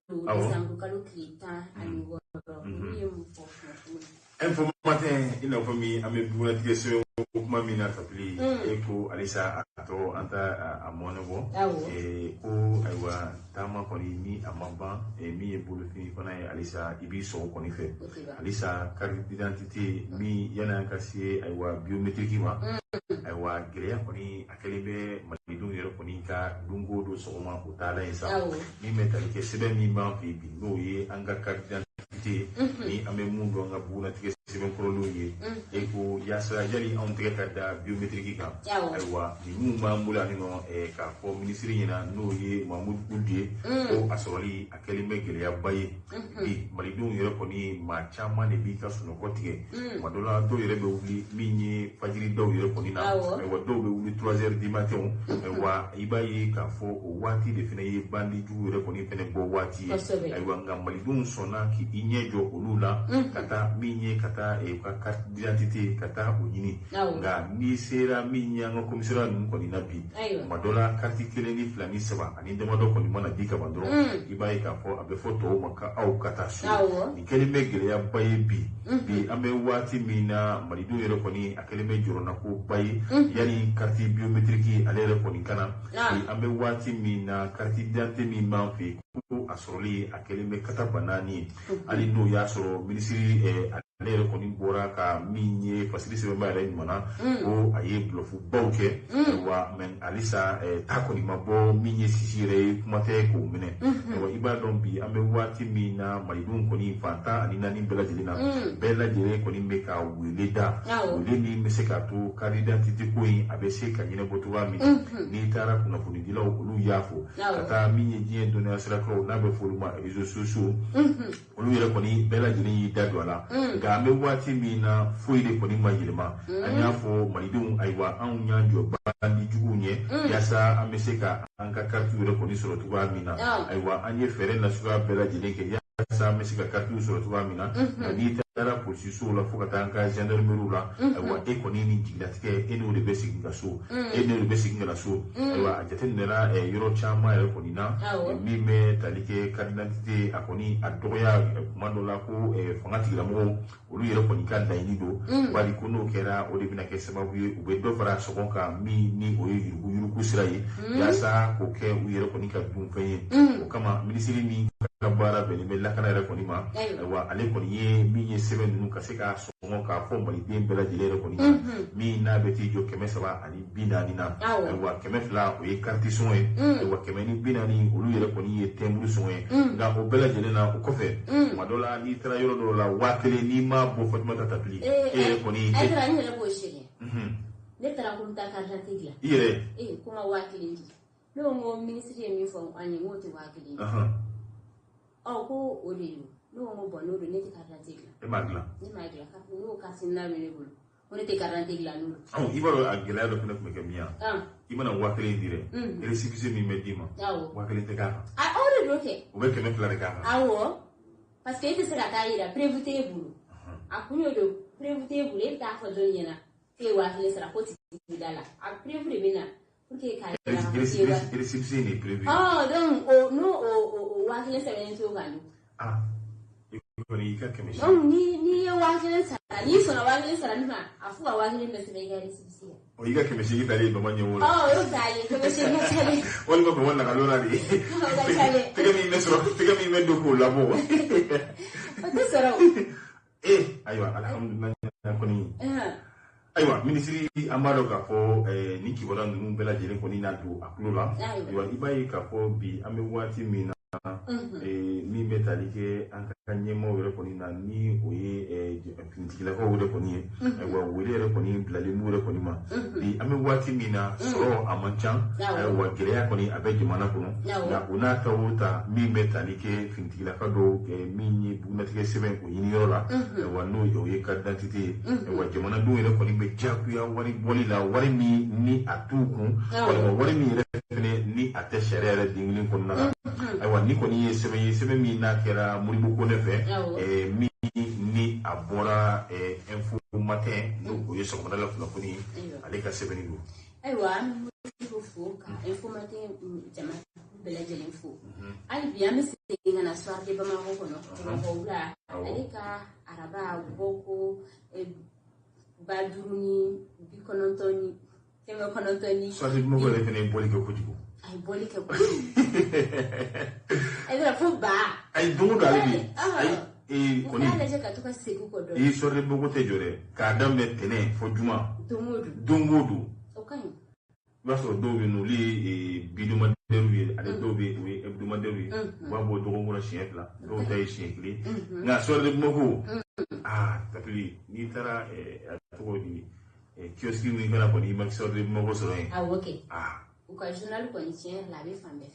sambu kalu klita ani woro. Ni mu fofo. Info matin ina ko mi ame buna tigese kuma mina tapli eko alisa ato anta amonego ko aywa tama koni ni amamba mi e bulu fini kona alisa ibi so koni fe alisa carte d'identité mi yana kasi aywa biométrique ma aywa greya koni akelebe malidun yero koni ka dungo do so ma utala isa mi metalike sebe mi ma fi bi no ye anga carte d'identité ni ame mundo nga buna tigese seben prolo ye eko yasa jali on tege kada biométrique kan aywa ni mu ma mula ni no ka ko ministre nyina no ye Mahmoud Oudie o asoli akeli megele ya baye bi malidun yere ko ni ma chama ne bi ka suno ko tige madola do yere be wuli minye fajiri do yere ko ni na aywa do be wuli 3h du matin aywa ibaye ka fo o wati de fene ye bandi ju yere ko ni fene bo wati aywa ngam malidun sona ki inyejo olula kata minye kata ka carte d'identité kata o nyini nga ni sera minya ngo komisera num ko ni nabi madola carte kele ni flani seba ani dama do ko ni mana dika bandro ibaye ka fo abe photo maka au kata su ni kele megele ya baye bi ambe wati mina malidu yero ko ni akele me joro na ko baye yani carte biométrique ale ko ni kana ambe wati mina carte d'identité mi manfi ko asroli akele me kata banani ali no ya so ministry ale ko ni bora ka minye facilité be mare ni mana o aye blofu bawke wa men alisa ta ko ni mabo minye sisire kumate ko mene wa iba don bi ambe wati mina malidun ko ni fanta ani nani bela jere ko ni meka weleda wele ni meseka to identité ko yi abese ka nyine botuwa mi ni tara kuna funi dila olu yafo kata minye die dona sira ko na be foluma réseaux sociaux olu yere ko ni bela jere yi dadwala ambe wati mina foide ko ni majilima anya fo malidun aywa an nyanjo bandi jugunye yasa ameseka anka kartu re ko ni soro tuwa mina aywa anye fere na suga bela jileke yasa ameseka kartu soro tuwa mina ni tara position la fuka tanka gendarmerie la aywa ekonini jilatike eno de basic ngaso eno de basic ngaso aywa ajaten nela euro chama re ko ni na mi me talike carte d'identité akoni adoya komando la ko fangati la mo olu yere ko ni kan dayini do bari ko no kera o de bina ke sababu ye u be do fara sogon ka mi ni o ye yuruku siraye yasa ko ke u yere ko ni ka dum fanye o kama ministry ni kabara beni me lakana yere ko ni ma wa ale ko ni ye mi ye seben nu ka se ka sogon ka fo mali den bela jele ko ni mi na beti jo keme saba ani binani na wa keme fla o ye carte son ye wa keme ni binani olu yere ko ni ye temburu son ye nga o bela jele na o kofe madola ni tra yoro do la wakele ni ma bo Fatuma tatapli ko ni ayra ni la bo shiri ne tara ko ta carte d'identité ire ko ma wakele ndi no mo ministry mi fo ani mo ti wakele ko oleyo no mo bono do ne ti carte d'identité magla ka no ka sinna me ne bulu ko ne ti carte d'identité no ibaro agela do kuna kuma kemia ibana wakele ndire récépissé mi medima wakele te ka ore do ke o be keme fla ka parce que ite sera taira prévuté bulu akunyo do prévuté bulu ta fa do nyena ke wa kile sara ko ti dala a prévu de bena pour que ka récépissé n'est prévu donc o wa kile sara en to kan ni ka keme ni wa kile sara ni so na wa kile sara ni ma afu wa kile me se ga récépissé o yiga keme shi tale ba manyo wala yo tale keme shi tale wala ko wala ka lora di tega mi mendo ko labo aywa alhamdulillah koni aywa ministry amado ka fo ni kibola ndu bela jere koni na du aklola aywa ibayi ka fo bi ame wati mina mi metalike anka nyemo were koni na ni oye pintikila ko were koni aywa were koni blale mu were koni ma bi ame wati mina so amanchan aywa gere koni abeji mana kono na una tawuta mi metalike pintikila ka do mi ni bunatike seben ko yini yola aywa no oye ka identity aywa jamana do were koni be jakuya wari boli la wari mi ni atuku wari mi refene ni ate sharere dingilin konna aywa ni koni sebe mi na kera muribu ko nefe mi ni abora info matin no yo so ko dala funa koni ale ka sebe ni go aywa muribu fo ka info matin jama bela jele info ay biya mi singa na soir de bama ko no ko wala ale ka araba boko baduruni bikonontoni keme konontoni soir de mo ko le fene boli ko kujigo ay boli ke ko ay da fu ba ay dungu dali ay koni ala je ka to ka segu ko do soir de bogo te jore ka damne tene fo juma dungudu okay baso do be no li biduma deru ale do be we ebduma deru wa bo do ngora chef la do tay chef li na soir de bogo tapi ni tara to di kioski ni kana ko ni max soir de bogo so okay uka journal ko ni tien la be fambe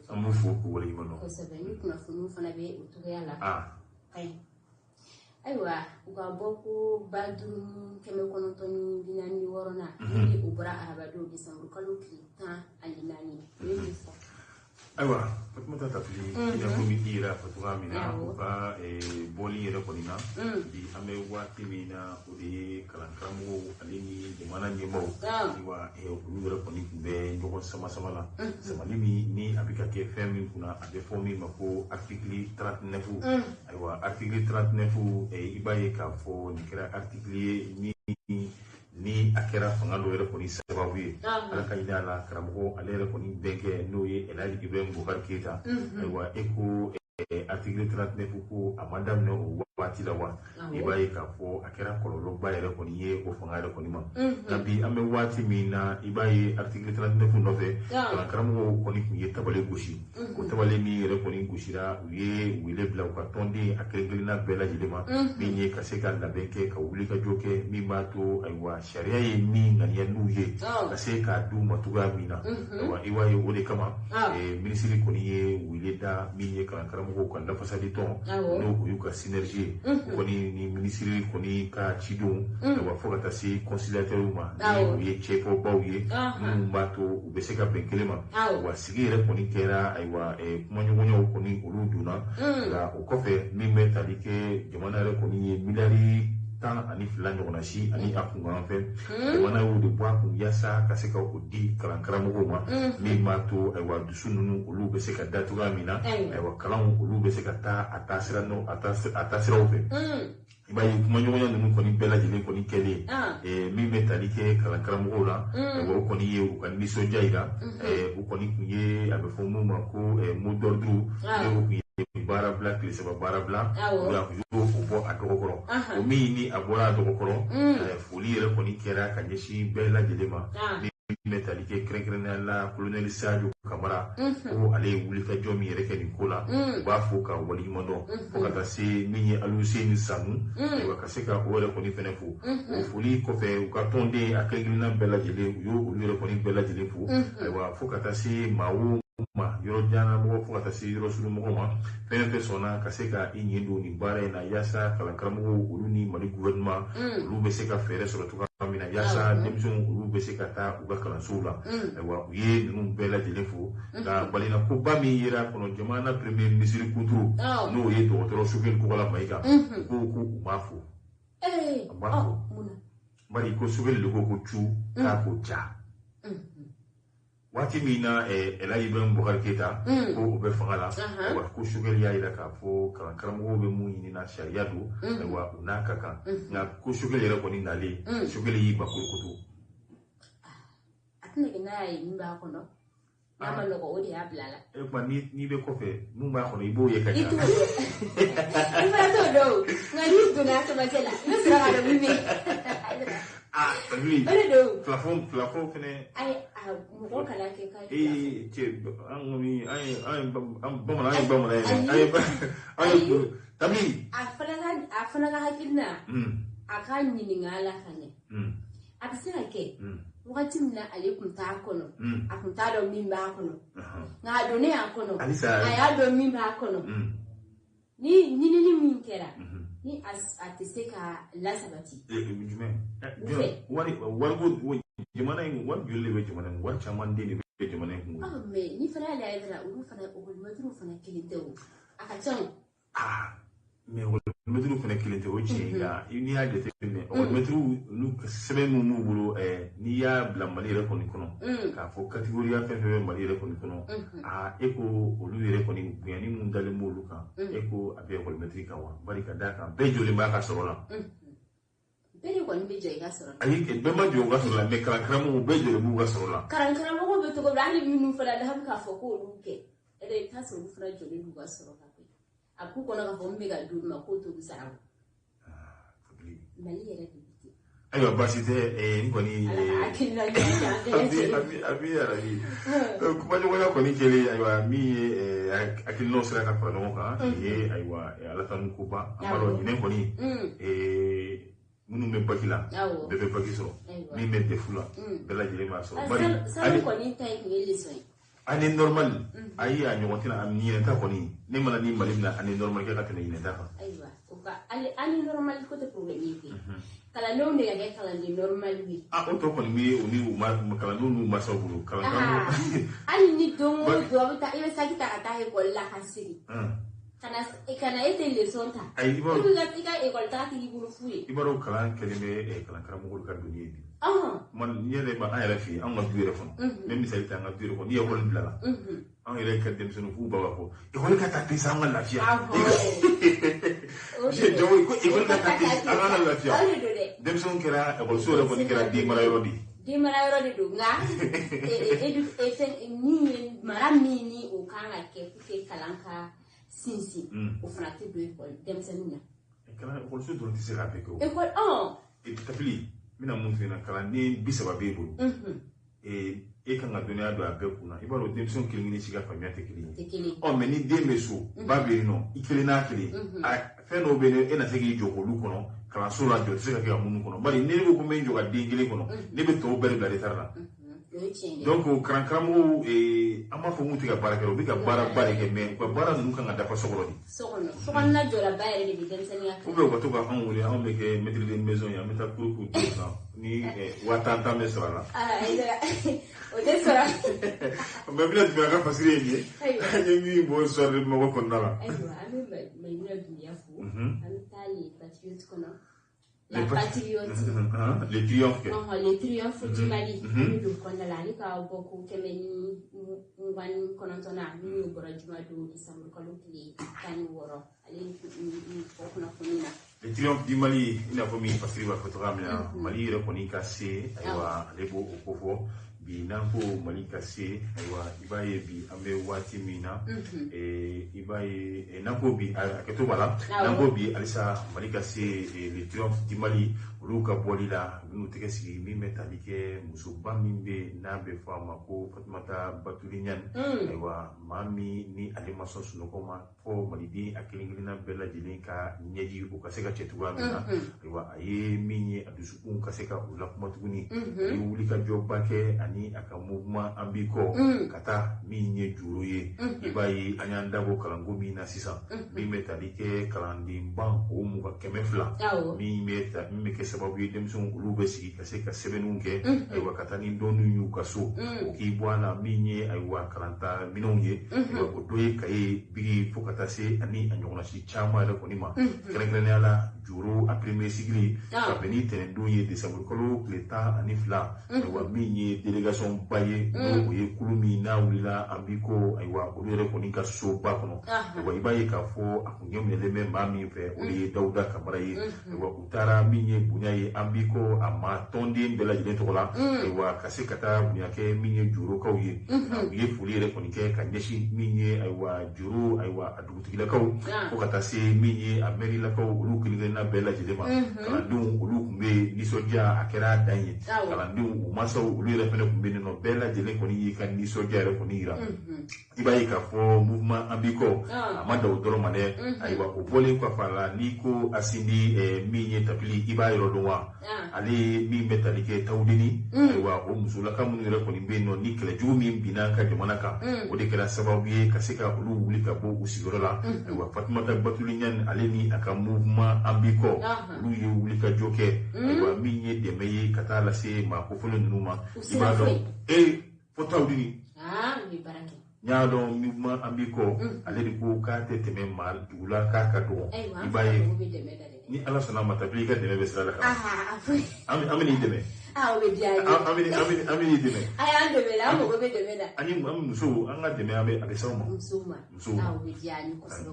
amu fo ko wala yimono ko se venu kuna funu fana be utuya la aywa uka boku badru keme kono toni binani worona ni ubra arabado December kalu kritan alinani ni fo aywa fatuma tafili ina ko mi dira fatuma mina uka boli yere ko nina di ame wati mina udi kalankamu alini dimana nyemo iwa uyere ko ni be njogo sama la sama ni abika ke femi kuna ade fomi mako article 39 aywa article 39 ibaye ka fo ni kira article ni akera fanga do yere ko ni sababu ye ala ka ina la karamo ale yere ko ni benke no ye elali Ibrahim Boubacar Keita aywa eko article 39 ko amadam no wati la wa ibaye ka fo akera kololo ba yere ko ni ye o fanga yere ko ni ma nabi ame wati mina ibaye article 39 no fe ala karamo ko ni ye tabale gushi ko tabale mi yere ko ni gushira ye wile bla ko tonde akegelina bela jilema mi ye ka se ka la benke ka wuli ka joke mi ma to aywa sharia ye mi ngani ya nuye ka se ka du matuga mina aywa iwaye wole kama ministry ko ni ye wile da mi ye ka karamo ko la fasadi ton no ko yuka synergie ko ni ministry ko ni ka chidon aywa fo ka tasi conciliateur ma ye chepo bawye ma to ubese ka benkelema wa sigire ko ni kera aywa kuma nyonyo ko ni oluduna la o kofe mi metalike jamana re ko ni milari tan ani fila ɲɔgɔnna si ani a kunkan fɛ jamana y'o de bɔ a kun yasa ka se ka o di kalankaramɔgɔw ma min b'a to aywa dusu ninnu olu bɛ se ka da cogoya min na aywa kalanw olu bɛ se ka taa a taasiraw fɛ i b'a ye kuma ɲɔgɔnya ninnu kɔni bɛɛ lajɛlen kɔni kɛlen min bɛ tali kɛ kalankaramɔgɔw la o kɔni ye u ka nisɔndiya yira u kɔni tun ye a bɛ fɔ mun ma ko mot d'ordre o kun ye baara bila tile saba baara bila u y'o bɔ a dɔgɔ kɔrɔ o min ni a bɔra a dɔgɔ kɔrɔ foli yɛrɛ kɔni kɛra ka ɲɛsin bɛɛ lajɛlen ma min bɛ tali kɛ kɛrɛnkɛrɛnnenya la colonel Sadio Kamara ko ale ye wulikajɔ min yɛrɛ kɛ nin ko la u b'a fɔ ka waleɲuman dɔn fo ka taa se min ye Aluseni Sanu ayiwa ka se ka o yɛrɛ kɔni fɛnɛ fo o foli kɔfɛ u ka tɔnden a kelen-kelenna bɛɛ lajɛlen u y'o olu yɛrɛ kɔni bɛɛ lajɛlen fo ayiwa fo ka taa se maa o ma yɔrɔ janna mɔgɔ fo ka taa se yɔrɔ suru mɔgɔ ma fɛn fɛn sɔnna ka se ka i ɲɛ don nin baara in na yaasa kalankaramɔgɔw olu ni Mali gouvernement olu bɛ se ka fɛɛrɛ sɔrɔ cogoya min na yaasa denmisɛnw olu bɛ se ka taa u ka kalansow la ayiwa u ye ninnu bɛɛ lajɛlen fo ka balina ko ba min yera kɔnɔ jamana premier ministre Kunturu n'o ye dɔgɔtɔrɔ Sufeni Kɔgɔla Mayiga ko u m'a fo a m'a fo bari ko sugel lugo ko chu ka ko ja wati mina ela Ibrahim Boubacar Keita ko be fangala wa ko sugel ya ida ka fo karamo be mu ni na sharia do wa na kaka na ko sugel ya ko ni nale sugel yi ba ko ko atne ina yi ba ko no nama no ko odi ablala kwa ni be ko fe mu ba ko no ibo ye kaka itu iba to do ngani do na to batela no sira ga do mi lui plafond fene ay mo kala ke kai che angomi ay bomala ay tabi afana ga hakilna akan ni ngala kane abisira ke wakati mna alikum ta kono akunta do mimba kono nga do ne akono aya do mimba kono ni minkera ni ateseka la sabati wani jamana wan julle be jamana wan chaman dini be jamana me ni fara la yadra uru fara ogol madru fana kilitewo akachan me ogol madru fana kilitewo chinga ni ya de teme ogol madru nu sebe mu bulu ni ya bla mali re koni kono ka fo category ya fefe mali re koni kono eko olu re koni buyani mun dale mo luka eko abe ogol madri ka wa bari ka daka be jole ma ka sorola bere ko ni be joy ga sorola ayi ke be ma jo ga sorola me kala kramo be jole bu ga sorola karan ko be to ko bla ni minu fara da ham ka fo ko luke ede ta so bu fara jole bu ga sorola aku kono ka fo me ga du ma ko to bisara mali yere bibiti ayo basite ngoni abi arabi kuma jo wala ko ni kele ayo mi akil no sira ka fa no ka ayo ala tan ko ba amaro ni ko ni munu me bakila bebe bakiso mi me defula bela jere ma so bari ali ko ni tay ko leso ani normal ayi a nyogotina am ni ta ko ni ne mala ni malina ani normal ke ka tene ni ta fa aywa uka ani normal ko te problème yi kala no ne ga kala ni normal wi o to ko ni oni ma kala no nu ma so bulu kala no ani ni dongo do ta ibe sakita ata he ko la hasiri kana ete leson ta ay ibaro ibe ga tika e ko ta ti bulu fuye ibaro kala kelime kala karamo ko ka duniya bi man yele ba ayala fi an ga duire fon même misali ta nga duire fon ya ko ndala an yele ka dem sunu fu baba ko e ko ka ta pisa an la fiya je do ko e ko ka ta pisa an la fiya dem sunu kera e ko so re ko ni kera di mara yoro di do nga e sen ni mara mini o kanga ke kalanka sinsi o frate do e ko dem senuna e kala ko so do ti se rapé ko e ko e tapli mina mun fina kala ni bisaba bebo e kan ga dunya do abe kuna ibaro demson kilini siga famia te kilini o meni dembe so babiri no ikilina kili a feno be ne na segi joko lu kono kala so la jo siga ke amunu kono bari ne ko men joga dingile kono ne be to bere bla tarla donc krankramo ama fo mutu ga barakero bi ga barake me ko bara nu kan ga dafa sokolo di sokon na jola bayre de bi demsenia ko be ko to ga an wuli an be ke mettre de maison ya meta pour ko ni watanta mesra la o de sora me bila tu ga fasire ni ni mi bo sorre mo ko konnala aywa ami me yura dunia fu ami tali patriote kono la patriote les triomphes les triomphes du Mali ami do konnala ni ka boko kemeni ngwan konontona ni bora juma do isamul kolukli tani woro ali ko kono kunina les triomphes du Mali ina ko mi fasiri wa fotogamia Mali re koni ka se aywa lebo okofo bi nanko Mali ka se aywa ibaye bi ambe wati mina ibaye nanko bi aketo bala nanko bi alisa Mali ka se les triomphes du Mali luka bolila nu tege sigi mi metalike muso ba min be na be fama ko Fatumata Batulinyan aywa mami ni alimaso sunoko ma fo malidi akilingilina bela jilinka nyeji u kaseka chetuwa mina aywa aye minye adusukun kaseka ulakuma tuguni ayi wulika jobake ani aka movement ambiko kata minye juruye ibayi anyandabo kalango mina sisa mi metalike kalandi mban o muka kemefla mi meta mi ke sababu demson ulu sigi kaseka sebenunke aywa katani donu yu kaso o ki bwana minye aywa kalanta minonye aywa ko doye kay bigi fokata se ani anyona si chama da konima krenkrene ala juru a premier sigili ka beni tenendo ye décembre kalo kleta ani fla wa minye délégation baye no ye kulumi na wulila ambiko aywa olure koni ka so ba kono wa ibaye ka fo akunyem eleme mami fe oli Dauda Kamara ye wa utara minye bunya ye ambiko ama tonde mbela jile tokola wa kase kata bunya ke minye juru kaw ye ye fuli re koni ke kanyeshi minye aywa juru aywa adugutigila kaw ko kata se minye ameri la kaw olu kilinga na bela jile ma kalandu olu kumbe nisoja akera danye kalandu umaso olu re fene kumbe no bela jile koni ye kan nisoja re koni ira ibaye ka fo mouvement ambiko amada odoro mane aywa obole kwa fala niko asindi minye tapili ibaye rodwa ali mi metalike tawdini aywa o musula kamun re koni be no nikle jumi binaka jamanaka odi kala sababu ye kasika olu wuli ka bo usigorola aywa Fatmata Batulinyan aleni aka mouvement ambiko olu ye wuli ka joke aywa minye demeye katala se ma ko fulu numa ibado fotawdini ni barake nyaado mouvement ambiko aleni ko ka teteme mal dula ka ka do ibaye ni ala sana matabli ka deme besala ka amini deme amini deme ayando bela mo go be deme da ani muso anga deme abe abesawma musuma be diani ko sino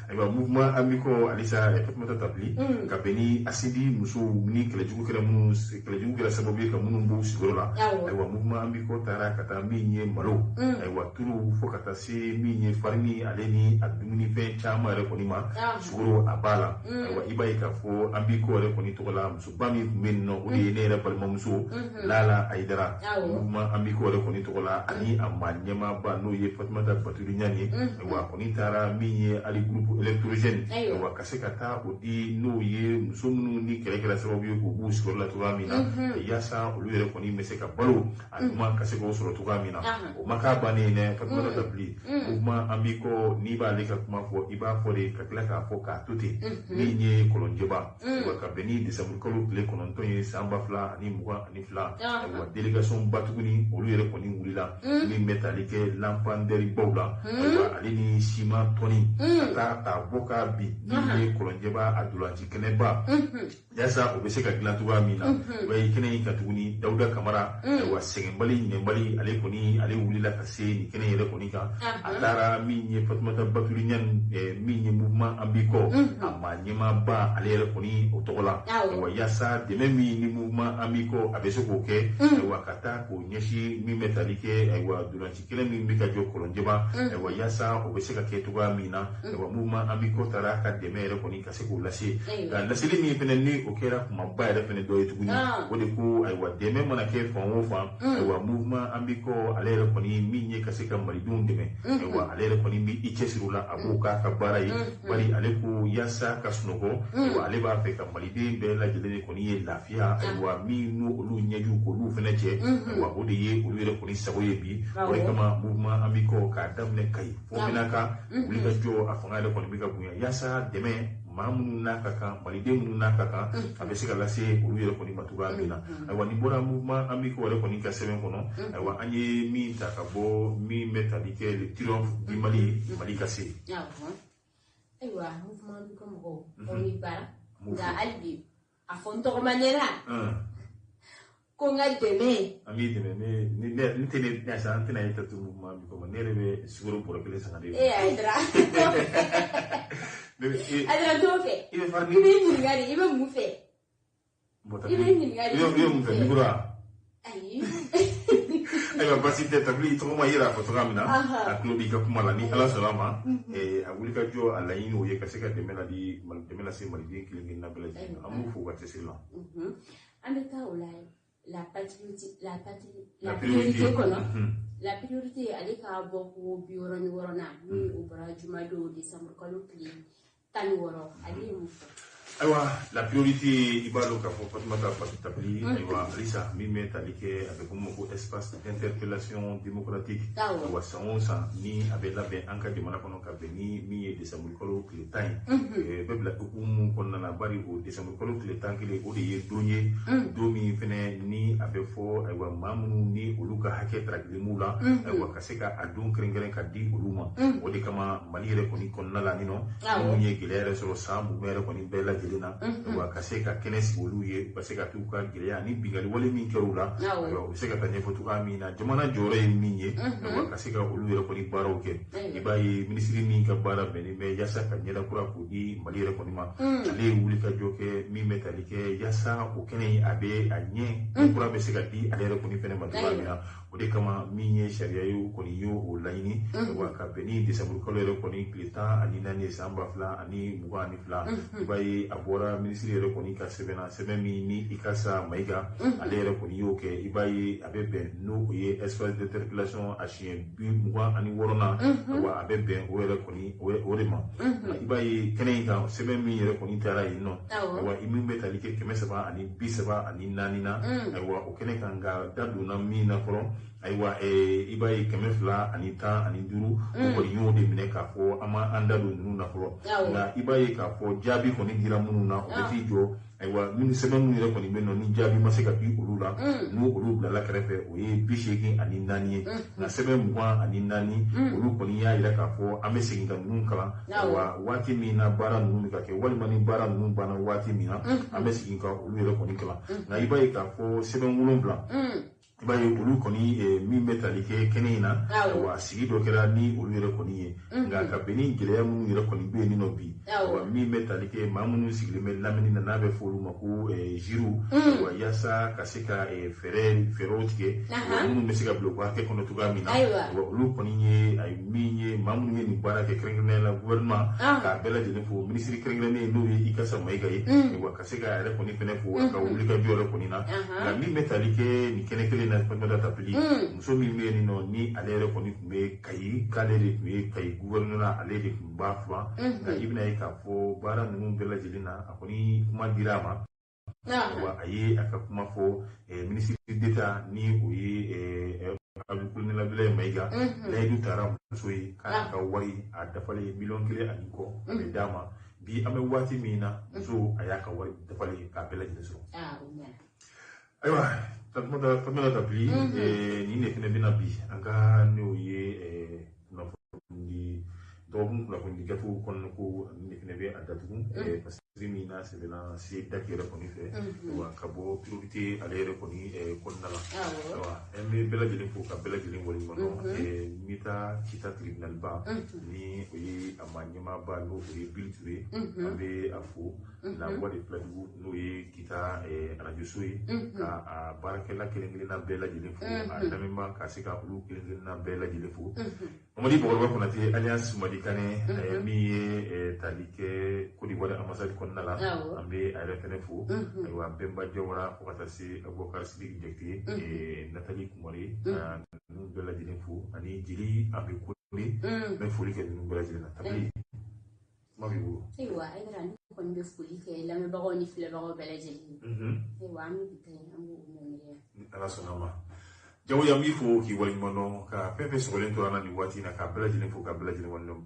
aywa mouvement ambiko alisa Fatmata tabli ka beni asidi muso ni kala jugu kala sababu ka munum bu sigorola aywa mouvement ambiko tara kata minye malo aywa turu fo kata se minye farni aleni adumuni fe chama re konima sugoro abala aywa ibaye ka fo ambiko re koni tokola muso bami minno odi ne re palma muso lala aidara mouvement ambiko re koni tokola ani amanyema ba no ye Fatmata Batulinyan aywa koni tara minye ali groupe électrogène aywa kasekata odi no ye muso munu ni kele sababu ye ko bu sigorola tugamina yasa olu re koni meseka balo aduma kaseko soro tugamina o maka bane ne Fatmata tabli mouvement ambiko ni ba leka kuma fo iba fo de kakla ka fo ka tuti ni nye kolonjeba wa ka beni décembre kolo kle kononton ye samba fla ani muga ani fla wa délégation batuguni olu yere koni wulila ni metalike lampanderi bawla wa alini sima toni ta boka bi ni kolonjeba adulanji keneba yasa obese ka glantuga mina wa ikene ka tuguni Dauda Kamara wa sengembali nyembali ale koni ale wulila ka se ni kene yere koni ka atara minye Fatmata Batulinyan minye mouvement ambiko ama nyema ba ale yere koni otogola wa yasa deme ni mouvement ambiko abese ko ke wa kata ko nyeshi mi metalike wa dulanji kele mi mbika jo kolonjeba wa yasa obese ka ketuga mina wa mouvement ambiko tara ka deme yere koni ka se ko lase ga lasili mi fene ni okera kuma ba yere fene do yetuguni wode ko aywa deme mona ke fanwo fa aywa mouvement ambiko ale yere koni minye ka se ka maridun deme aywa ale yere koni mi ichesirula abuka ka barai bari ale ko yasa ka sunogo aywa ale ba fe ka malide be la jele koni ye lafia aywa mi no olu nyeju ko lu fene che aywa ode ye olu yere koni sagoye bi ore kama mouvement ambiko ka damne kai fo minaka uli ka jo afanga le koni mika bunya yasa deme mamu nakaka malide mu nakaka abesika lase olu yere koni matuga mina aywa ni bora mouvement ambiko wale koni ka seben kono aywa anye mi takabo mi metalike le triomphe du Mali kase aywa mouvement ambiko mo oni para ga albi afonto ko manera ko ngal deme ami deme ni tene nasa antena ita tu mouvement ambiko mo nerebe siguro pour que les sanade aidra adra dofe ibe ngari ibe mufe ibe ngari ibe mufe ngura ayi aywa basi te tabli to ma yira fotogamina aklobi ka kuma la ni ala salama awuli ka jo ala yin o ye ka se ka demela di demela se mali di kilingin na bela ji amu fu ka tesila andeta ulai la priorité kono la priorité ale ka boko bioro ni worona ni ubara jumado décembre kolo pli tani woro ali mu aywa la priorité ibalo ka fo Fatmata tabli aywa alisa mi metalike avec mo espace d'interpellation démocratique wa sansa ni abela be anka de mana kono ka beni mi décembre kolo pli tan bebla konna na bari o décembre kolo pli tan kile o de ye donye domi fene ni abe fo aywa mamunu ni oluka hake trakli mula aywa kaseka adun krengeren ka di oluma o de kama malire koni konna la nino mo ye gilere so sambu mere koni bela lajɛlen na wa ka se ka kɛnɛ sigi olu ye ka se ka t'u ka gɛlɛya ni bingali wale min kɛr'u la u bɛ se ka taa ɲɛfɔ cogoya min na jamana jɔyɔrɔ ye min ye wa ka se ka olu yɛrɛ kɔni baaraw kɛ i b'a ye minisiri min ka baara bɛnnen bɛ yaasa ka ɲɛda kura k'o di Mali yɛrɛ kɔni ma ale ye wuli ka jɔ kɛ min bɛ tali kɛ yaasa o kɛnɛ a bɛ a ɲɛ kura bɛ se ka di ale yɛrɛ kɔni fɛnɛ ma cogoya min na o de kama min ye sariya ye kɔni y'o o laɲini wa ka bɛn ni desanburu kalo yɛrɛ kɔni tile 14 san 2022 i b'a ye a bɔra minisiri yɛrɛ kɔni ka sɛbɛn min ni Ikasa Mayiga ale yɛrɛ kɔni y'o kɛ i b'a ye a bɛ bɛn n'o ye espace d'interpellation a siɲɛ 26 na wa a bɛ bɛn o yɛrɛ kɔni o de ma i b'a ye kɛnɛ in kan sɛbɛn min yɛrɛ kɔni taara yen nɔ wa i min bɛ tali kɛ 334 na ayiwa o kɛnɛ kan ka da donna min na fɔlɔ ayiwa i b'a ye 215 o kɔni y'o de minɛ k'a fɔ an ma an da don ninnu na fɔlɔ nka i b'a ye k'a fɔ jaabi kɔni dira minnu na o bɛ t'i jɔ ayiwa sɛbɛn minnu yɛrɛ kɔni bɛ yen nɔ ni jaabi ma se ka di olu la n'u olu bilala kɛrɛfɛ o ye 84 ye nka sɛbɛn 24 olu kɔni y'a jira k'a fɔ an bɛ segin ka ninnu kalan ayiwa waati min na baara ninnu bɛ ka kɛ walima ni baara ninnu banna waati min na an bɛ segin ka olu yɛrɛ kɔni kalan nka i b'a ye k'a fɔ sɛbɛn 7 i b'a ye olu kɔni min bɛ tali kɛ kɛnɛ in na wa sigi dɔ kɛra ni olu yɛrɛ kɔni ye nka ka bɛn ni gɛlɛya minnu yɛrɛ kɔni bɛ yen nɔ bi wa min bɛ tali kɛ maa minnu sigilen bɛ lamini na n'a bɛ fɔ olu ma ko jiriw wa yaasa ka se ka fɛɛrɛw tigɛ wa minnu bɛ se ka bila u ka hakɛ kɔnɔ cogoya min na wa olu kɔni ye min ye maa minnu ye nin baara kɛ kɛrɛnkɛrɛnnenya la gouvernement k'a bɛɛ lajɛlen fo minisiri kɛrɛnkɛrɛnnen n'o ye Ikasa Mayiga ye wa ka se ka yɛrɛ kɔni fɛnɛ fo a ka wulikajɔ yɛrɛ kɔni na nka min bɛ tali kɛ nin kɛnɛ kelen na Fatumata Tapeli muso min bɛ yen nɔ ni ale yɛrɛ kɔni tun bɛ Kayi k'ale de tun ye Kayi gouvernement ale de tun b'a furan nka i bɛna ye k'a fɔ baara ninnu bɛɛ lajɛlen na a kɔni kuma dira a ma wa a ye a ka kuma fɔ minisiri d'État ni o ye Abdulaye Mayiga layidu taara muso ye k'a ka wari a dafalen 1,1 kɔ a bɛ d'a ma bi an bɛ waati min na muso a y'a ka wari dafalen k'a bɛɛ lajɛlen sɔrɔ ayiwa Fatumata Tapeli nin de fɛnɛ bɛna bi an ka n'o ye kunnafoni dɔgɔkun kunnafoni gafew kɔnɔna ko nin de fɛnɛ bɛ a datugu parce que min na sɛbɛnna se daki yɛrɛ kɔni fɛ wa ka bɔ priorité ale yɛrɛ kɔni kɔnɔna la ayiwa an bɛ bɛɛ lajɛlen fo ka bɛɛ lajɛlen waleɲuman dɔn n bɛ taa Kita tribunal ba ni o ye a ma ɲɛmaaba n'o ye Bill Ture an bɛ a fo la voix de Filadugu n'o ye Kita radio so ye ka a baarakɛla kelen-kelenna bɛɛ lajɛlen fo a lamɛnba ka se ka olu kelen-kelenna bɛɛ lajɛlen fo Mamadi Bakɔrɔba Konate alias Madi Kane min ye tali kɛ Côte d'Ivoire ambassade kɔnɔna la an bɛ a yɛrɛ fɛnɛ fo ayiwa Bɛnba Jawara fo ka taa se Abubakar Sidiki Jakite Nathalie Kumare ka ninnu bɛɛ lajɛlen fo ani Jeli Abe Kone n bɛ foli kɛ ninnu bɛɛ lajɛlen na Tapeli kuma b'i bolo. Ayiwa Aidara ne kɔni bɛ foli kɛ lamɛnbagaw ni filɛbagaw bɛɛ lajɛlen ayiwa an bɛ bi ta yen an b'o mɛmɛrɛ ni Ala sɔnna ma Jawo yan b'i fo k'i waleɲuman dɔn ka fɛn fɛn sɔgɔlen tora an na nin waati in na k'a bɛɛ lajɛlen fo ka bɛɛ lajɛlen waleɲuman